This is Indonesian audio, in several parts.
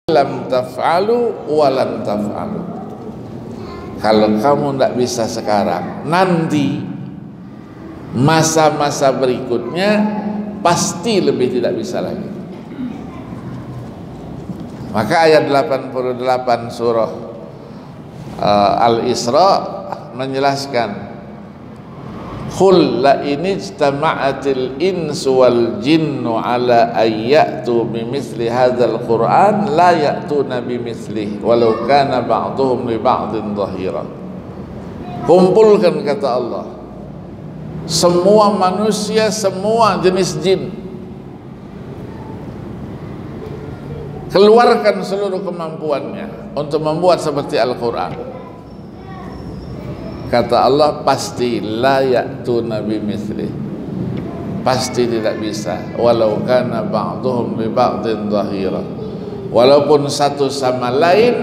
lam taf'alu walan taf'alu. Kalau kamu tidak bisa sekarang, nanti masa-masa berikutnya pasti lebih tidak bisa lagi. Maka ayat 88 surah Al-Isra menjelaskan, Qul la ini ijtama'atil insu wal jinnu ala ayyatu bimithli hadzal Qur'an la ya'tuna bimithlihi walau kana ba'dhum li ba'dhin dhahira. Kumpulkan, kata Allah, semua manusia, semua jenis jin, keluarkan seluruh kemampuannya untuk membuat seperti Al-Quran. Kata Allah, pasti la ya'tuna bimithli, pasti tidak bisa, walau kana ba'dhum li ba'dhin dhahira, walaupun satu sama lain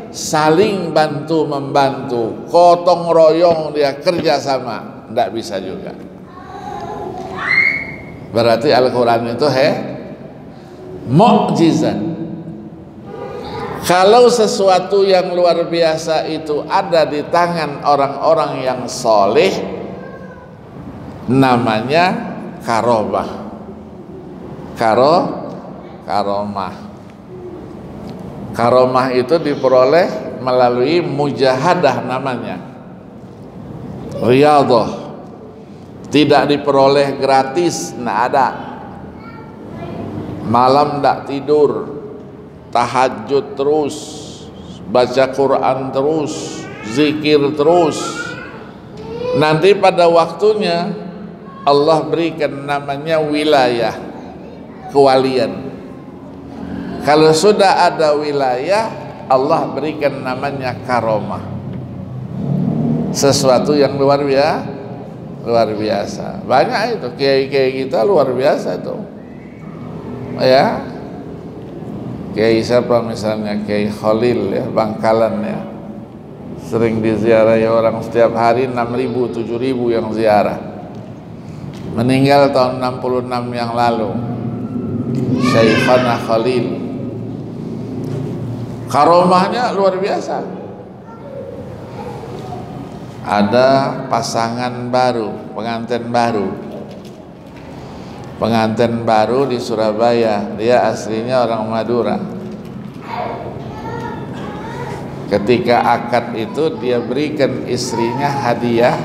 saling bantu membantu, gotong royong dia kerja sama, tidak bisa juga. Berarti Al-Quran itu mukjizat. Kalau sesuatu yang luar biasa itu ada di tangan orang-orang yang soleh, namanya karomah. Karomah. Karomah itu diperoleh melalui mujahadah namanya, riyadhah. Tidak diperoleh gratis, tidak ada. Malam tidak tidur, tahajud terus, baca Quran terus, zikir terus. Nanti pada waktunya Allah berikan namanya wilayah, kewalian. Kalau sudah ada wilayah, Allah berikan namanya karomah, sesuatu yang luar biasa. Banyak itu kiai-kiai kita luar biasa itu, ya. Kiai siapa misalnya, Kiai Khalil ya, Bangkalan ya, sering diziarahi orang setiap hari, 6.000 7.000 yang ziarah. Meninggal tahun 66 yang lalu, Syekhana Khalil. Karomahnya luar biasa. Ada pasangan baru, pengantin baru di Surabaya, dia aslinya orang Madura. Ketika akad itu dia berikan istrinya hadiah,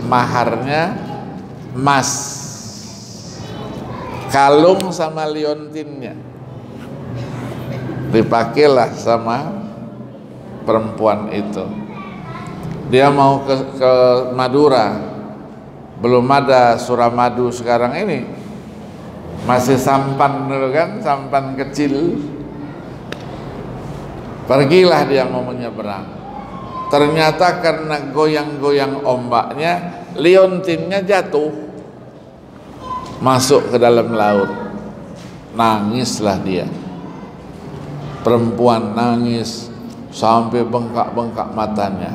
maharnya emas, kalung sama liontinnya, dipakailah sama perempuan itu. Dia mau ke Madura, belum ada Suramadu sekarang ini, masih sampan dulu kan, sampan kecil. Pergilah dia mau menyeberang. Ternyata karena goyang-goyang ombaknya, liontinnya jatuh, masuk ke dalam laut. Nangislah dia. Perempuan nangis sampai bengkak-bengkak matanya.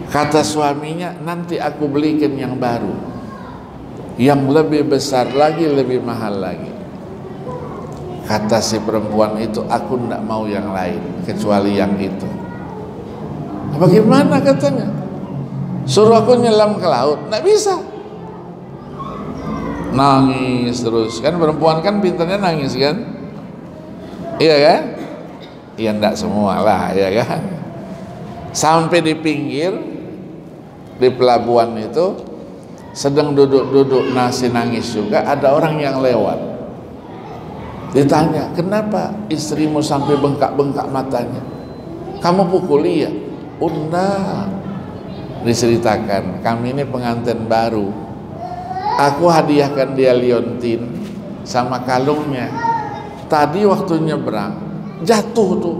Kata suaminya, nanti aku belikan yang baru, yang lebih besar lagi, lebih mahal lagi. Kata si perempuan itu, aku tidak mau yang lain kecuali yang itu. Bagaimana katanya? Suruh aku nyelam ke laut, tidak bisa. Nangis terus, kan perempuan kan pintarnya nangis kan? Iya kan? Iya, tidak semua lah, ya kan? Sampai di pinggir, di pelabuhan itu, sedang duduk-duduk nangis juga, ada orang yang lewat. Ditanya, kenapa istrimu sampai bengkak-bengkak matanya? Kamu pukuli ya? Enggak. Diceritakan, kami ini pengantin baru, aku hadiahkan dia liontin sama kalungnya. Tadi waktu nyebrang jatuh tuh,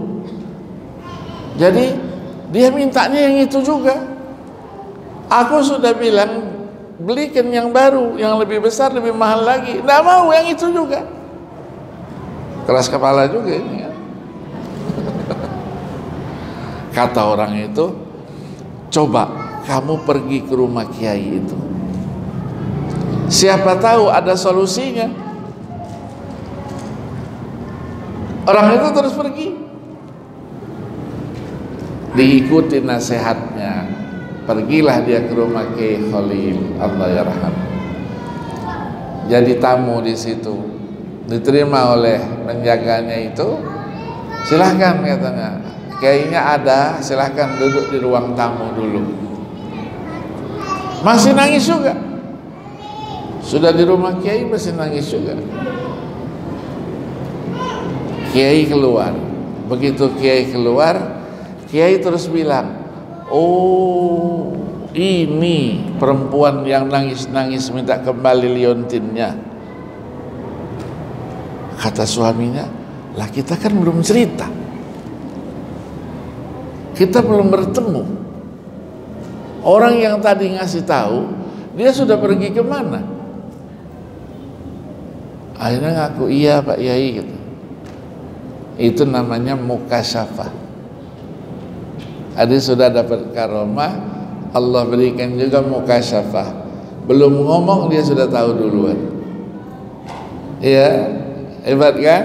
jadi dia mintanya yang itu juga. Aku sudah bilang belikan yang baru, yang lebih besar, lebih mahal lagi, tidak mau, yang itu juga. Keras kepala juga ini ya. Kata orang itu, coba kamu pergi ke rumah kiai itu, siapa tahu ada solusinya. Orang itu terus pergi, diikuti nasihatnya, pergilah dia ke rumah Kiai Khalil, Allah yarham. Jadi tamu di situ, diterima oleh penjaganya itu. Silahkan katanya, kiainya ada, silahkan duduk di ruang tamu dulu. Masih nangis juga. Sudah di rumah kiai masih nangis juga. Kiai keluar. Begitu kiai keluar, kiai terus bilang, oh ini perempuan yang nangis-nangis minta kembali liontinnya. Kata suaminya, lah kita kan belum cerita, kita belum bertemu. Orang yang tadi ngasih tahu, dia sudah pergi kemana? Akhirnya ngaku, iya Pak Yai gitu. Itu namanya mukasyafah. Adik sudah dapat karomah, Allah berikan juga mukasyafah. Belum ngomong dia sudah tahu duluan. Iya, hebat kan?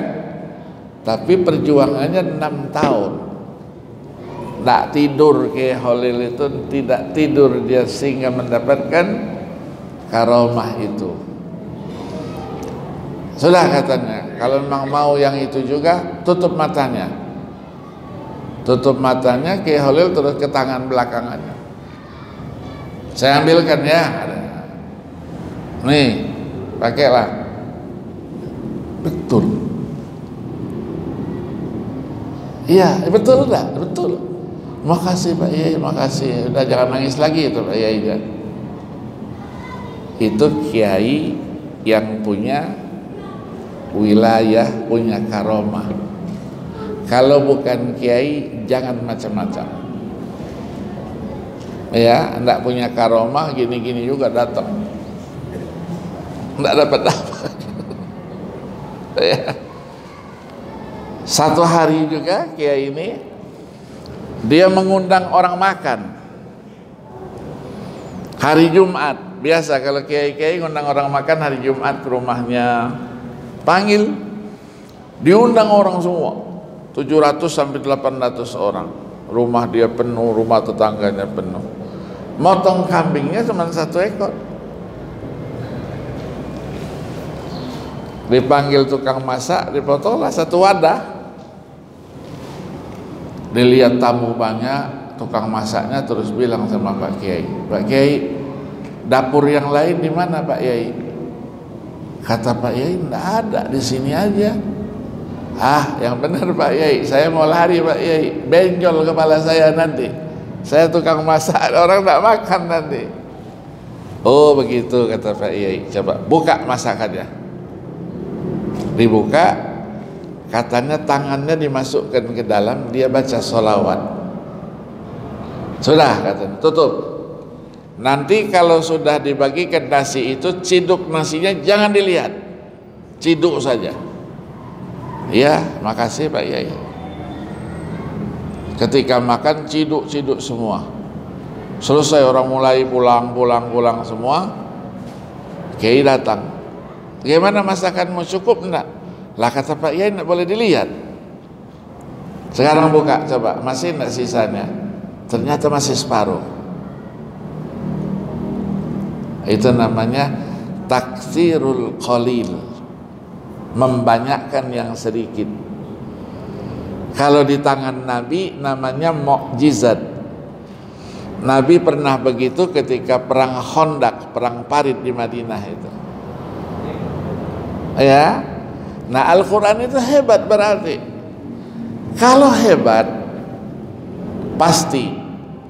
Tapi perjuangannya 6 tahun. Tidak tidur Kiai Khalil itu, tidak tidur dia sehingga mendapatkan karomah itu. Sudah katanya, kalau memang mau yang itu juga, tutup matanya. Tutup matanya, Kiai Khalil terus ke tangan belakangannya. Saya ambilkan ya. Nih, pakailah. Betul. Iya, betul enggak? Betul. Makasih Pak Yai, makasih. Udah jangan nangis lagi itu Pak Yai. Itu kiai yang punya wilayah, punya karomah. Kalau bukan kiai, jangan macam-macam. Ya, enggak punya karomah, gini-gini juga datang. Enggak dapat. Ya. Satu hari juga kiai ini dia mengundang orang makan. Hari Jumat, biasa kalau kiai-kiai ngundang orang makan hari Jumat ke rumahnya. Panggil, diundang orang semua. 700 sampai 800 orang. Rumah dia penuh, rumah tetangganya penuh. Motong kambingnya cuma 1 ekor. Dipanggil tukang masak, dipotonglah 1 wadah. Dilihat tamu banyak, tukang masaknya terus bilang sama Pak Kiai, Pak Kiai, dapur yang lain di mana Pak Kiai? Kata Pak Kiai, enggak ada, di sini aja. Ah, yang benar Pak Kiai, saya mau lari Pak Kiai, benjol kepala saya nanti. Saya tukang masak, orang enggak makan nanti. Oh begitu kata Pak Kiai, coba buka masakannya. Dibuka. Katanya tangannya dimasukkan ke dalam, dia baca sholawat. Sudah katanya, tutup. Nanti kalau sudah dibagikan nasi itu, ciduk nasinya jangan dilihat, ciduk saja. Ya, makasih Pak Yai. Ketika makan ciduk-ciduk semua. Selesai orang mulai pulang semua. Kiai datang. Gimana masakanmu, cukup enggak? Lah kata Pak Yai, enggak boleh dilihat. Sekarang buka, coba, masih enggak sisanya? Ternyata masih separuh. Itu namanya taksirul qalil, membanyakkan yang sedikit. Kalau di tangan Nabi namanya mukjizat. Nabi pernah begitu ketika perang Khandaq, perang Parit di Madinah itu. Ya. Nah, Al-Quran itu hebat berarti. Kalau hebat, pasti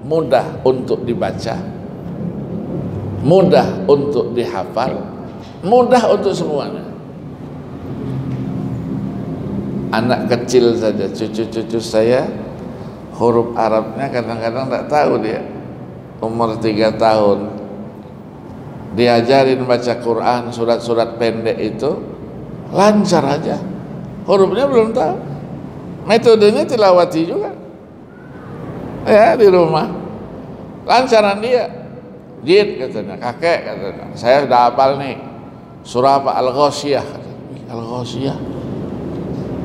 mudah untuk dibaca, mudah untuk dihafal, mudah untuk semuanya. Anak kecil saja, cucu-cucu saya, huruf Arabnya kadang-kadang tak tahu dia. Umur 3 tahun, diajarin baca Quran, surat-surat pendek itu, lancar aja, hurufnya belum tahu, metodenya tilawati juga ya di rumah, lancaran dia. Jid katanya, kakek katanya, saya sudah hafal nih surah apa, Al-Ghasyiyah. Al-Ghasyiyah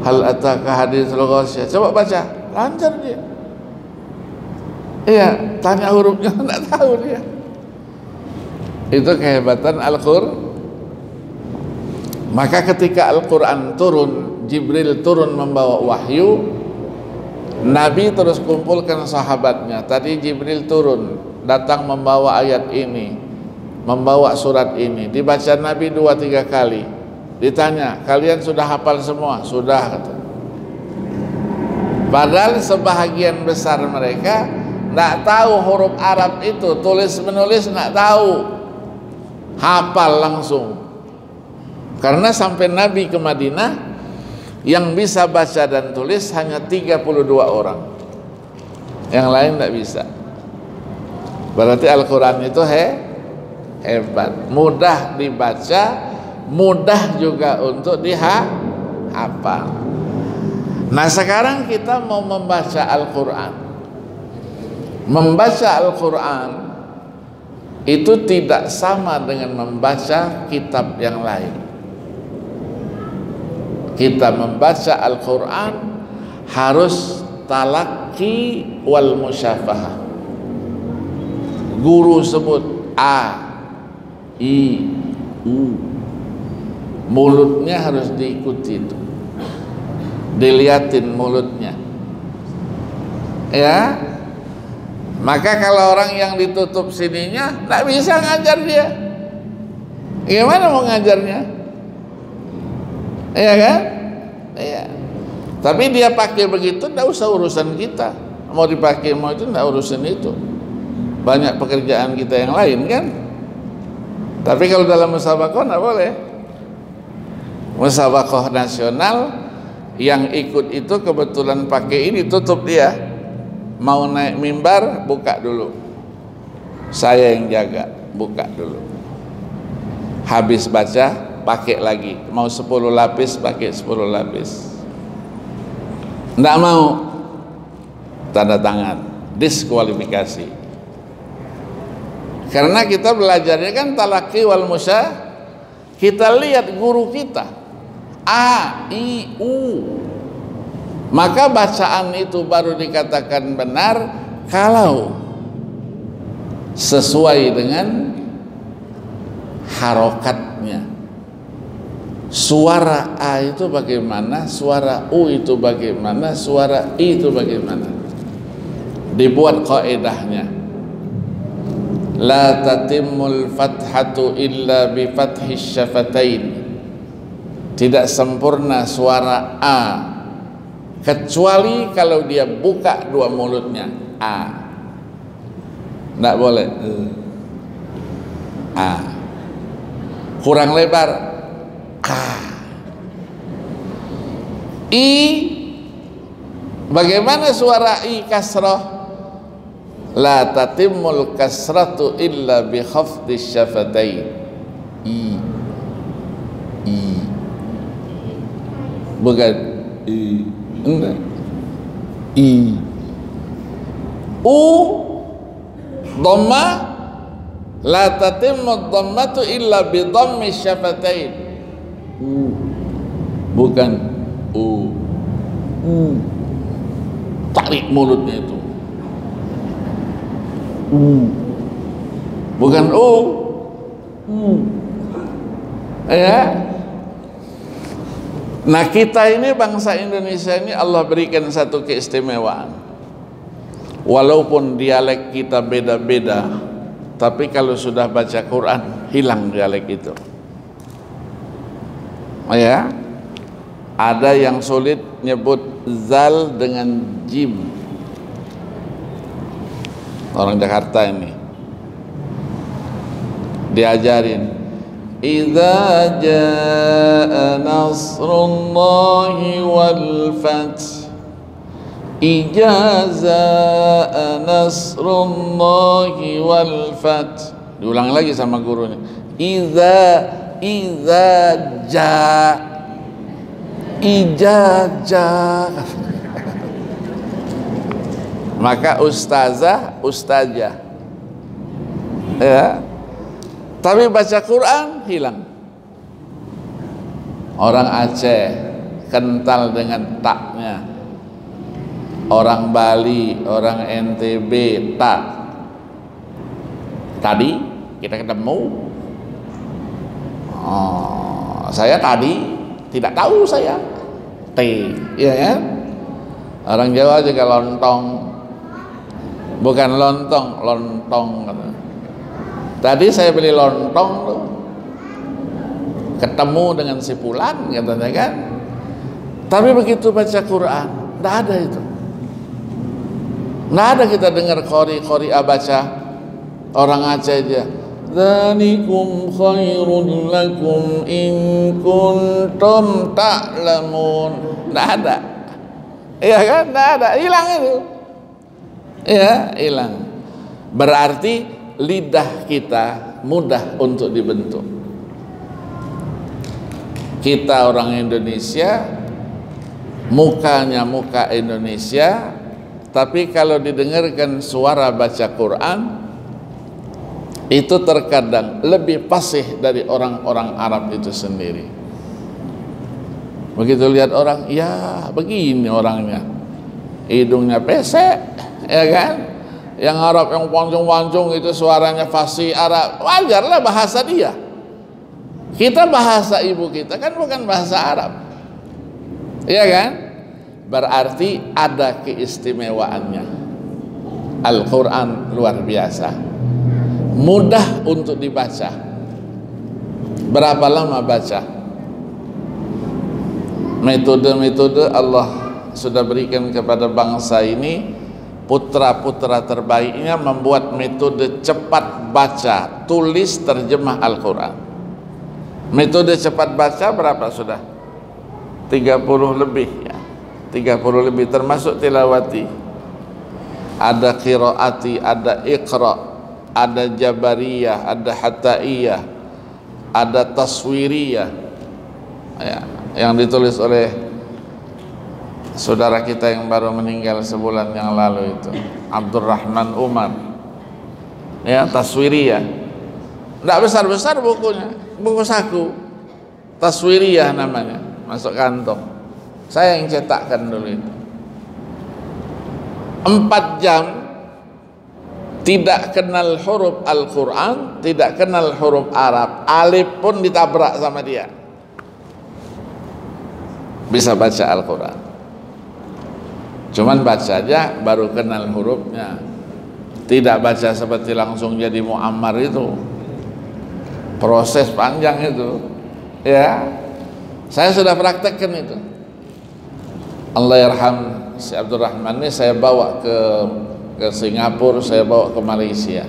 Hal ataka haditsul ghasyiyah. Coba baca, lancar dia. Iya, tanya hurufnya enggak tahu dia. Itu kehebatan Al-Qur'an. Maka ketika Al-Qur'an turun, Jibril turun membawa wahyu, Nabi terus kumpulkan sahabatnya. Tadi Jibril turun, datang membawa ayat ini, membawa surat ini. Dibaca Nabi 2-3 kali. Ditanya, kalian sudah hafal semua? Sudah, kata. Padahal sebahagian besar mereka tidak tahu huruf Arab itu, tulis menulis tidak tahu, hafal langsung. Karena sampai Nabi ke Madinah, yang bisa baca dan tulis hanya 32 orang, yang lain tidak bisa. Berarti Al-Quran itu hebat, mudah dibaca, mudah juga untuk dihafal. Nah sekarang kita mau membaca Al-Quran. Membaca Al-Quran itu tidak sama dengan membaca kitab yang lain. Kita membaca Al-Quran harus talaqi wal musyafahah. Guru sebut A, I, U, mulutnya harus diikuti itu, dilihatin mulutnya, ya. Maka kalau orang yang ditutup sininya tidak bisa ngajar dia, gimana mau ngajarnya? Iya kan? Iya. Tapi dia pakai begitu, tidak usah urusan kita. Mau dipakai mau itu tidak urusan itu. Banyak pekerjaan kita yang lain kan. Tapi kalau dalam musabaqah tidak boleh. Musabaqah nasional yang ikut itu kebetulan pakai ini, tutup dia. Mau naik mimbar buka dulu. Saya yang jaga, buka dulu. Habis baca pakai lagi, mau 10 lapis pakai 10 lapis. Nggak mau, tanda tangan, diskualifikasi. Karena kita belajarnya kan talaqi wal musya. Kita lihat guru kita A, I, U, maka bacaan itu baru dikatakan benar kalau sesuai dengan harokatnya. Suara A itu bagaimana, suara U itu bagaimana, suara I itu bagaimana. Dibuat kaidahnya. La tatimul fathatu illa bi fathis syafatain. Tidak sempurna suara A kecuali kalau dia buka dua mulutnya. A. Tidak boleh. A. Kurang lebar. I, bagaimana suara I kasrah? La tatimul kasratu illa bi khafdis syafatain. I, bukan I, enggak. I, U, dhamma, la tatimul dhammatu illa bi dhammi syafatain. Bukan tarik mulutnya itu. Bukan ya. Nah kita ini bangsa Indonesia ini Allah berikan satu keistimewaan. Walaupun dialek kita beda-beda, tapi kalau sudah baca Quran hilang dialek itu. Ya, ada yang sulit nyebut zal dengan jim. Orang Jakarta ini diajarin idza jaa nasrullahi wal fath, ijaza nasrullahi wal fath. Diulang lagi sama gurunya. Idza ijazah. Maka ustazah, ustazah. Ya. Tapi baca Quran hilang. Orang Aceh kental dengan taknya. Orang Bali, orang NTB, tak. Tadi kita ketemu. Saya tadi tidak tahu saya. T, ya kan? Orang Jawa juga lontong. Bukan lontong, lontong. Tadi saya beli lontong tuh. Ketemu dengan si Fulan katanya kan. Tapi begitu baca Quran, tidak ada itu. Nggak ada kita dengar qori baca orang Aceh aja. Dzalikum khairun lakum in kuntum ta'lamun. Nggak ada. Iya kan? Nggak ada. Hilang itu. Iya, hilang. Berarti lidah kita mudah untuk dibentuk. Kita orang Indonesia, mukanya muka Indonesia, tapi kalau didengarkan suara baca Quran itu terkadang lebih fasih dari orang-orang Arab itu sendiri. Begitu lihat orang, ya begini orangnya, hidungnya pesek, ya kan? Yang Arab yang wancung-wancung itu suaranya fasih Arab, wajarlah bahasa dia. Kita bahasa ibu kita kan bukan bahasa Arab, ya kan? Berarti ada keistimewaannya. Al-Quran luar biasa, mudah untuk dibaca. Berapa lama baca? Metode-metode Allah sudah berikan kepada bangsa ini. Putra-putra terbaiknya membuat metode cepat baca, tulis, terjemah Al-Quran. Metode cepat baca berapa sudah? 30 lebih ya. 30 lebih termasuk tilawati. Ada qiraati, ada iqra, ada jabariyah, ada hataiyah, ada taswiriyah. Ya, yang ditulis oleh saudara kita yang baru meninggal sebulan yang lalu itu, Abdurrahman Umar. Ya, taswiriyah. Tidak besar-besar bukunya, buku saku. Taswiriyah namanya, masuk kantong. Saya yang cetakkan dulu itu. 4 jam tidak kenal huruf Al-Quran, tidak kenal huruf Arab, alif pun ditabrak sama dia. Bisa baca Al-Quran. Cuman baca aja baru kenal hurufnya. Tidak baca seperti langsung jadi muammar itu. Proses panjang itu. Ya. Saya sudah praktekkan itu. Allah yarham si Abdurrahman ini saya bawa ke Singapura, saya bawa ke Malaysia.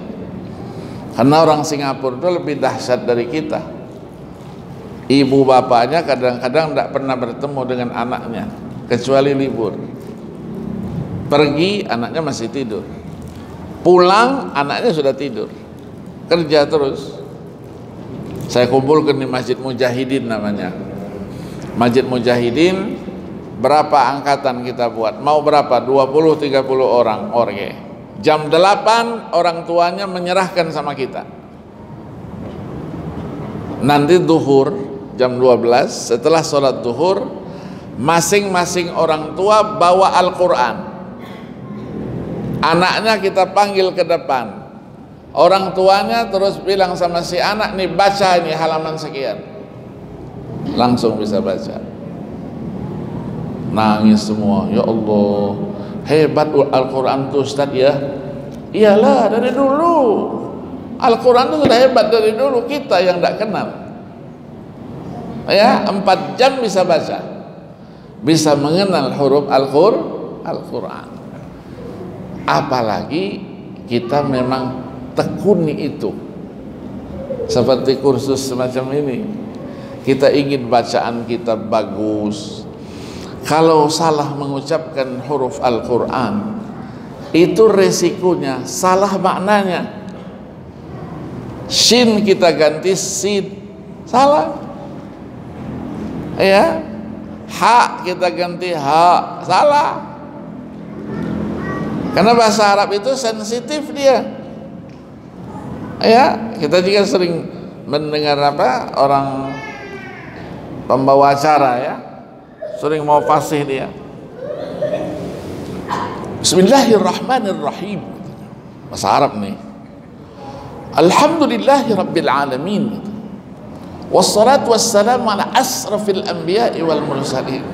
Karena orang Singapura itu lebih dahsyat dari kita. Ibu bapaknya kadang-kadang tidak pernah bertemu dengan anaknya kecuali libur. Pergi anaknya masih tidur, pulang anaknya sudah tidur, kerja terus. Saya kumpulkan di Masjid Mujahidin namanya. Masjid Mujahidin, berapa angkatan kita buat? Mau berapa? 20-30 orang. Oke. Jam 8 orang tuanya menyerahkan sama kita. Nanti duhur jam 12 setelah sholat duhur, masing-masing orang tua bawa Al-Quran. Anaknya kita panggil ke depan. Orang tuanya terus bilang sama si anak, nih baca ini halaman sekian. Langsung bisa baca. Nangis semua. Ya Allah, hebat Al-Quran tuh Ustaz ya. Iyalah, dari dulu Al-Quran itu sudah hebat dari dulu, kita yang tidak kenal. Ya, 4 jam bisa baca, bisa mengenal huruf Al-Quran. Apalagi kita memang tekuni itu. Seperti kursus semacam ini, kita ingin bacaan kita bagus. Kalau salah mengucapkan huruf Al-Quran, itu resikonya salah maknanya. Shin kita ganti sin, salah. Ya, ha kita ganti ha, salah. Karena bahasa Arab itu sensitif dia. Ya, kita juga sering mendengar orang pembawa acara ya, sering mau fasih dia. Bismillahirrahmanirrahim, bahasa Arab nih. Alhamdulillahi rabbil alamin, wassalatu wassalamu ala asrafil anbiya'i wal mursalin.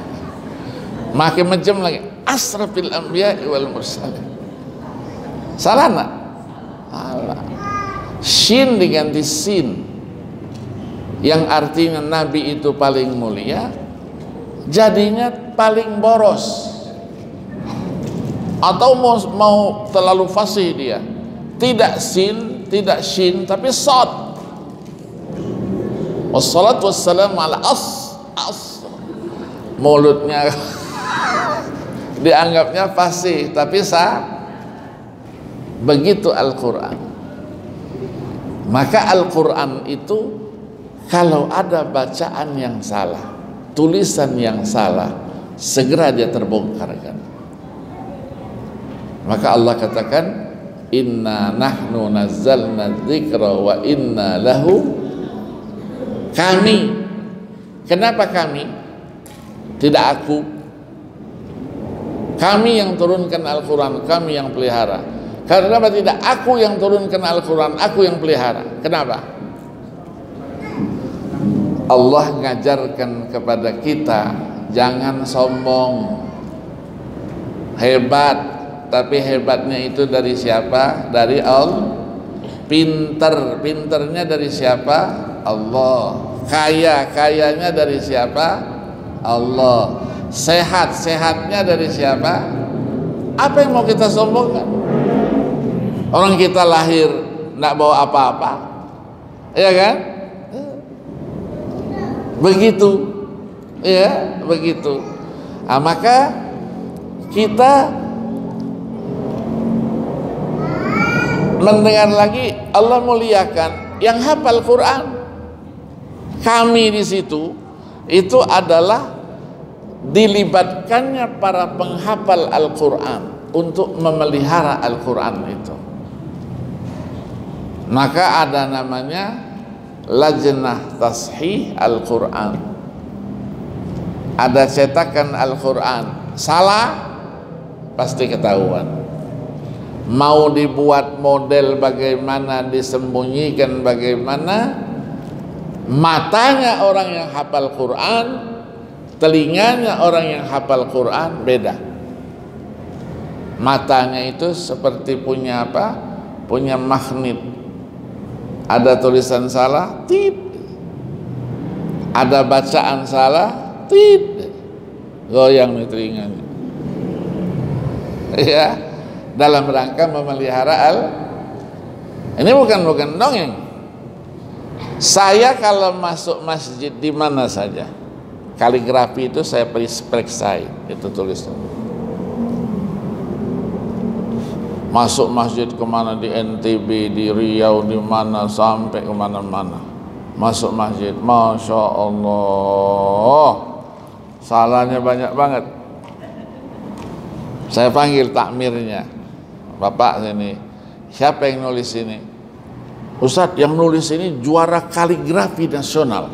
Makin macam lagi, asrafil anbiya'i wal mursalin. Salah nak? Salah. Shin diganti sin, yang artinya Nabi itu paling mulia, jadinya paling boros. Atau mau terlalu fasih dia, tidak sin, tidak shin, tapi sod. Wassalatu wassalamu ala as. Mulutnya dianggapnya fasih, tapi begitu Al-Quran. Maka Al-Quran itu kalau ada bacaan yang salah, tulisan yang salah, segera dia terbongkarkan. Maka Allah katakan, inna nahnu nazzalna dzikra wa inna lahu, kami. Kenapa kami? Tidak aku. Kami yang turunkan Al-Quran, kami yang pelihara. Kenapa tidak aku yang turunkan Al-Quran, aku yang pelihara? Kenapa? Allah ngajarkan kepada kita, jangan sombong, hebat. Tapi hebatnya itu dari siapa? Dari Allah. Pinternya dari siapa? Allah. Kayanya dari siapa? Allah. Sehatnya dari siapa? Apa yang mau kita sombongkan? Orang kita lahir nggak bawa apa-apa, ya kan? Begitu, ya begitu. Nah, maka kita mendengar lagi Allah muliakan yang hafal Quran. Kami di situ itu adalah dilibatkannya para penghafal Al-Quran untuk memelihara Al-Quran itu. Maka ada namanya Lajnah Tashih Al-Quran. Ada cetakan Al-Quran, salah pasti ketahuan. Mau dibuat model bagaimana, disembunyikan bagaimana, matanya orang yang hafal Quran, telinganya orang yang hafal Quran beda. Matanya itu seperti punya apa? Punya magnet. Ada tulisan salah, tit. Ada bacaan salah, tit. Goyang nih telinganya. Ya. Dalam rangka memelihara ini bukan dongeng. Saya kalau masuk masjid di mana saja, kaligrafi itu saya periksa itu tulisan. Masuk masjid kemana, di NTB, di Riau, di mana, sampai kemana-mana. Masuk masjid, Masya Allah, salahnya banyak banget. Saya panggil takmirnya, Bapak sini, siapa yang nulis ini? Ustadz, yang nulis ini juara kaligrafi nasional.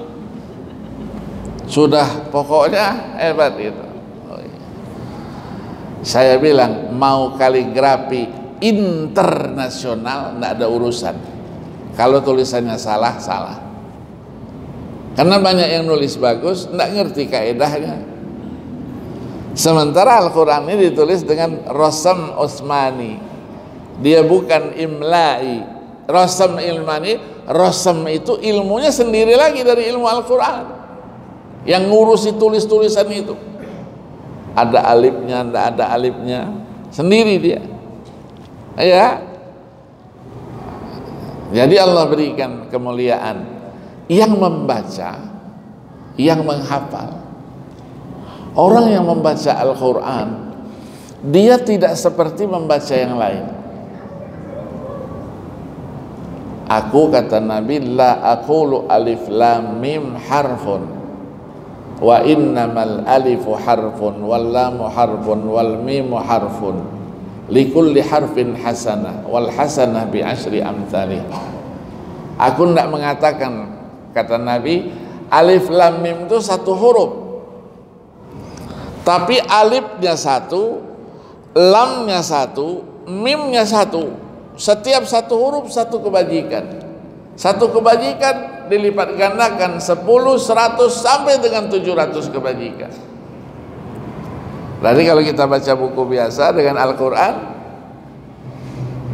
Sudah pokoknya hebat itu. Saya bilang, mau kaligrafi internasional tidak ada urusan. Kalau tulisannya salah, salah. Karena banyak yang nulis bagus, tidak ngerti kaedahnya. Sementara Al-Quran ini ditulis dengan Rasam Utsmani. Dia bukan imla'i. Rasam ilmani, Rasam itu ilmunya sendiri lagi dari ilmu Al-Quran. Yang ngurusi tulis-tulisan itu. Ada alifnya, tidak ada alifnya, sendiri dia. Ya. Jadi Allah berikan kemuliaan yang membaca, yang menghafal. Orang yang membaca Al-Quran, dia tidak seperti membaca yang lain. Aku, kata Nabi, la aqulu alif lam mim harfun, wa innamal alifu harfun, wal lamu harfun, wal mimu harfun, likulli harfin hasanah, wal hasanah bi asyri amthalih. Aku tidak mengatakan, kata Nabi, alif lam mim itu satu huruf. Tapi alifnya satu, lamnya satu, mimnya satu. Setiap satu huruf satu kebajikan. Satu kebajikan dilipat gandakan 10, 100 sampai dengan 700 kebajikan. Jadi kalau kita baca buku biasa dengan Al-Quran,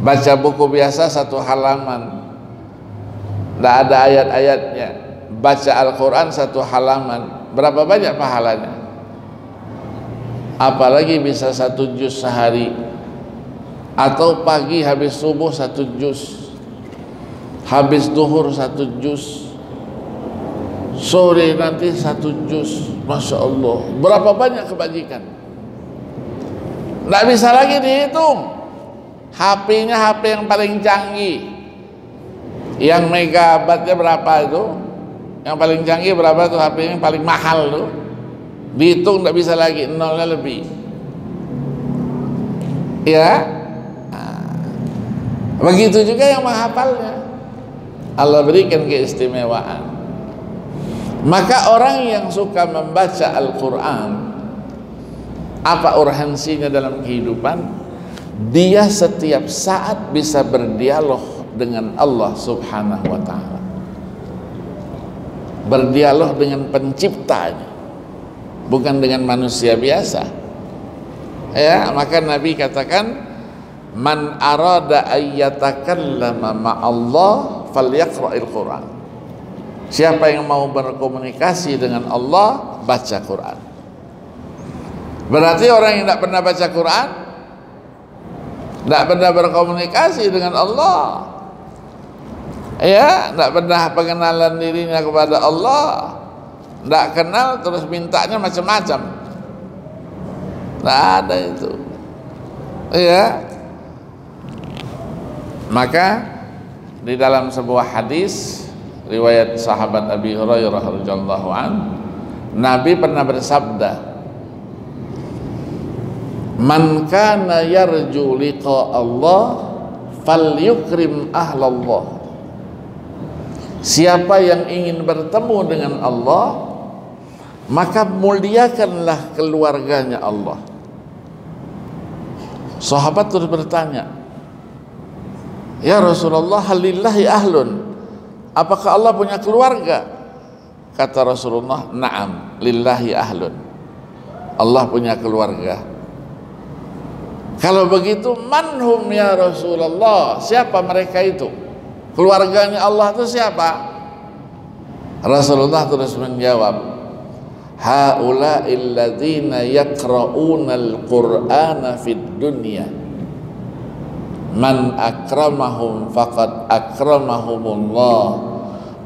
baca buku biasa satu halaman, tidak ada ayat-ayatnya, baca Al-Quran satu halaman, berapa banyak pahalanya? Apalagi bisa 1 juz sehari, atau pagi habis subuh 1 juz, habis duhur 1 juz, sore nanti 1 juz. Masya Allah, berapa banyak kebajikan. Tidak bisa lagi dihitung. HP-nya HP yang paling canggih, yang megabyte-nya berapa itu, yang paling canggih berapa tuh, HP yang paling mahal tuh, dihitung tidak bisa lagi, nolnya lebih. Ya, begitu juga yang menghafalnya. Allah berikan keistimewaan. Maka orang yang suka membaca Al-Quran, apa urgensinya dalam kehidupan? Dia setiap saat bisa berdialog dengan Allah Subhanahu wa ta'ala, berdialog dengan penciptanya, bukan dengan manusia biasa. Ya, maka Nabi katakan, man arada ayyatakallama ma'allah falyaqra'il Qur'an. Siapa yang mau berkomunikasi dengan Allah, baca Quran. Berarti orang yang tidak pernah baca Quran, tidak pernah berkomunikasi dengan Allah, ya, tidak pernah pengenalan dirinya kepada Allah, tidak kenal, terus mintanya macam-macam, tidak ada itu, ya. Maka di dalam sebuah hadis riwayat sahabat Abi Hurairah radhiyallahu anhu, Nabi pernah bersabda, man kana yarju liqa Allah falyukrim ahlallah. Siapa yang ingin bertemu dengan Allah, maka muliakanlah keluarganya Allah. Sahabat terus bertanya, ya Rasulullah, halillahi ahlun, apakah Allah punya keluarga? Kata Rasulullah, na'am, lillahi ahlun, Allah punya keluarga. Kalau begitu, manhum ya Rasulullah, siapa mereka itu? Keluarganya Allah itu siapa? Rasulullah terus menjawab, haula'il ladzina yaqra'unal qur'ana fid dunya, man akramahum faqad akramahumullah,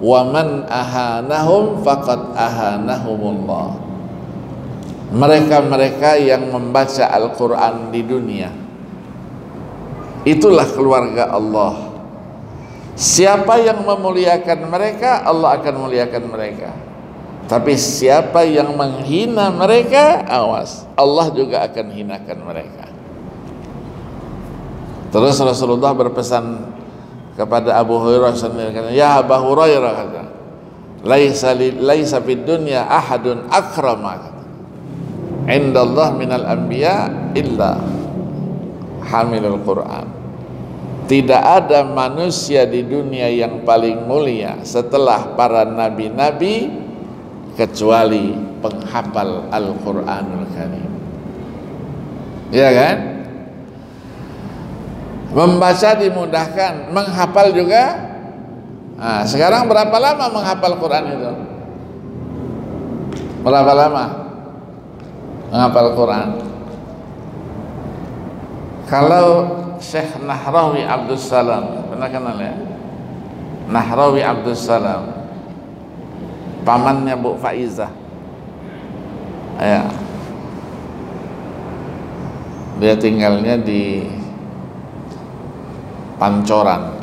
wa man ahanahum faqad ahanahumullah. Mereka-mereka yang membaca Al-Quran di dunia, itulah keluarga Allah. Siapa yang memuliakan mereka, Allah akan memuliakan mereka. Tapi siapa yang menghina mereka, awas, Allah juga akan hinakan mereka. Terus Rasulullah berpesan kepada Abu Hurairah sendiri, ya Abu Hurairah, kata, laisa fid dunya ahadun akrama indallah minal anbiya illa hamilul Quran. Tidak ada manusia di dunia yang paling mulia setelah para nabi-nabi kecuali penghafal Al-Quranul Karim. Ya kan? Membaca dimudahkan, menghafal juga. Nah, sekarang berapa lama menghafal Quran itu? Berapa lama menghafal Quran? Kalau Syekh Nahrawi Abdus Salam, pernah kenal ya? Nahrawi Abdus Salam, pamannya Bu Faizah, ya. Dia tinggalnya di Pancoran.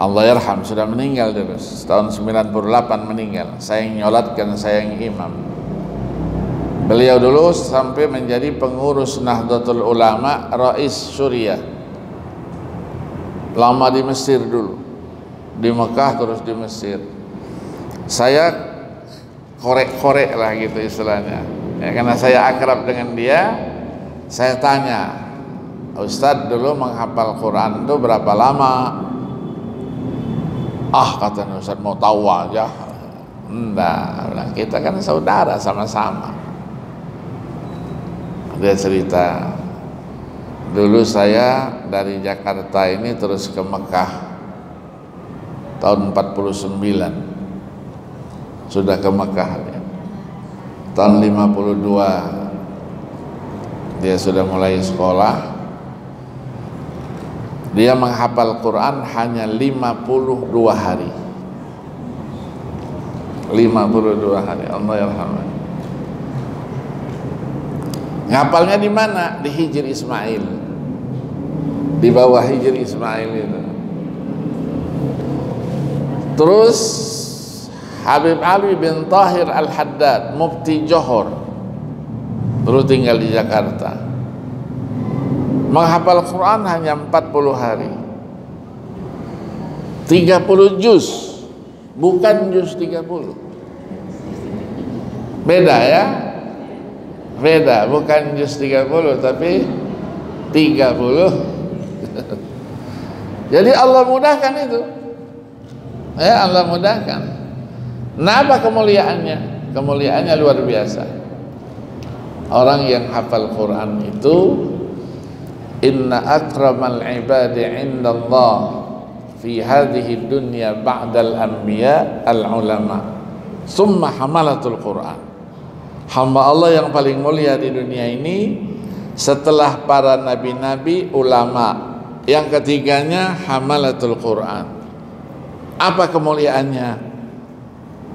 Allah yarham, sudah meninggal terus. Tahun 98 meninggal. Saya yang nyolatkan, saya yang imam. Beliau dulu sampai menjadi pengurus Nahdlatul Ulama, Rais Suriah. Lama di Mesir dulu, di Mekah terus di Mesir. Saya korek-korek lah gitu istilahnya, Ya, karena saya akrab dengan dia, saya tanya, Ustadz dulu menghafal Quran itu berapa lama? Ah, katanya Ustadz mau tahu aja. Enggak, kita kan saudara sama-sama. Dia cerita, dulu saya dari Jakarta ini terus ke Mekah tahun 49. Sudah ke Mekah ya. Tahun 52 dia sudah mulai sekolah. Dia menghafal Quran hanya 52 hari. 52 hari. Allah yarhamah. Ngapalnya di mana? Di Hijr Ismail. Di bawah Hijr Ismail itu. Terus Habib Ali bin Tahir Al-Haddad, Mufti Johor, dulu tinggal di Jakarta, menghafal Quran hanya 40 hari, 30 juz, bukan juz 30. Beda ya, beda, bukan juz 30 tapi 30. Jadi Allah mudahkan itu, ya Allah mudahkan. Nah, apa kemuliaannya? Kemuliaannya luar biasa. Orang yang hafal Quran itu, inna akramal ibadi indallah fi hadhihi dunya ba'dal anbiya al-ulama summa hamalatul Quran. Hamba Allah yang paling mulia di dunia ini setelah para nabi-nabi, ulama. Yang ketiganya hamalatul Quran. Apa kemuliaannya?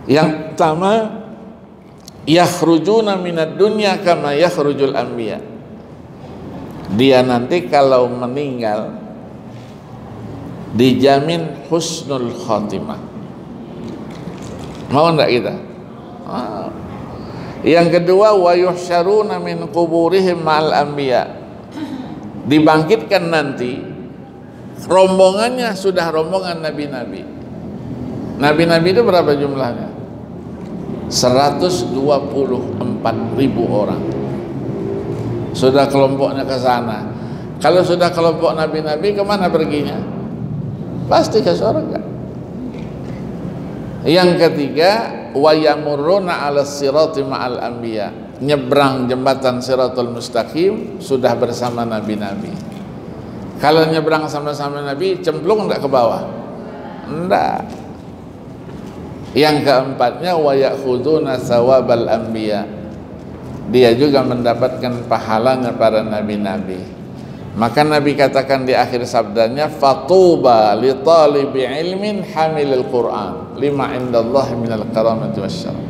Yang pertama, yakhrujuna minad dunya kama yakhrujul anbiya. Dia nanti kalau meninggal dijamin husnul khotimah. Mau enggak kita? Yang kedua, wa yuhsyaruna min quburihim ma'al anbiya. Dibangkitkan nanti rombongannya sudah rombongan nabi-nabi. Nabi-nabi itu berapa jumlahnya? 124.000 orang. Sudah kelompoknya ke sana. Kalau sudah kelompok nabi-nabi, kemana perginya? Pasti ke surga. Yang ketiga, wa yamurruna 'alas sirati ma'al anbiya. Nyebrang jembatan Siratul Mustaqim sudah bersama nabi-nabi. Kalau nyebrang sama-sama nabi, cemplung enggak ke bawah? Enggak. Yang keempatnya, wa ya'khuduna thawabal anbiya. Dia juga mendapatkan pahalanya para nabi-nabi. Maka Nabi katakan di akhir sabdanya, fatuba li talibi ilmin hamilil Quran lima indallahi minal karamati wasyaraf.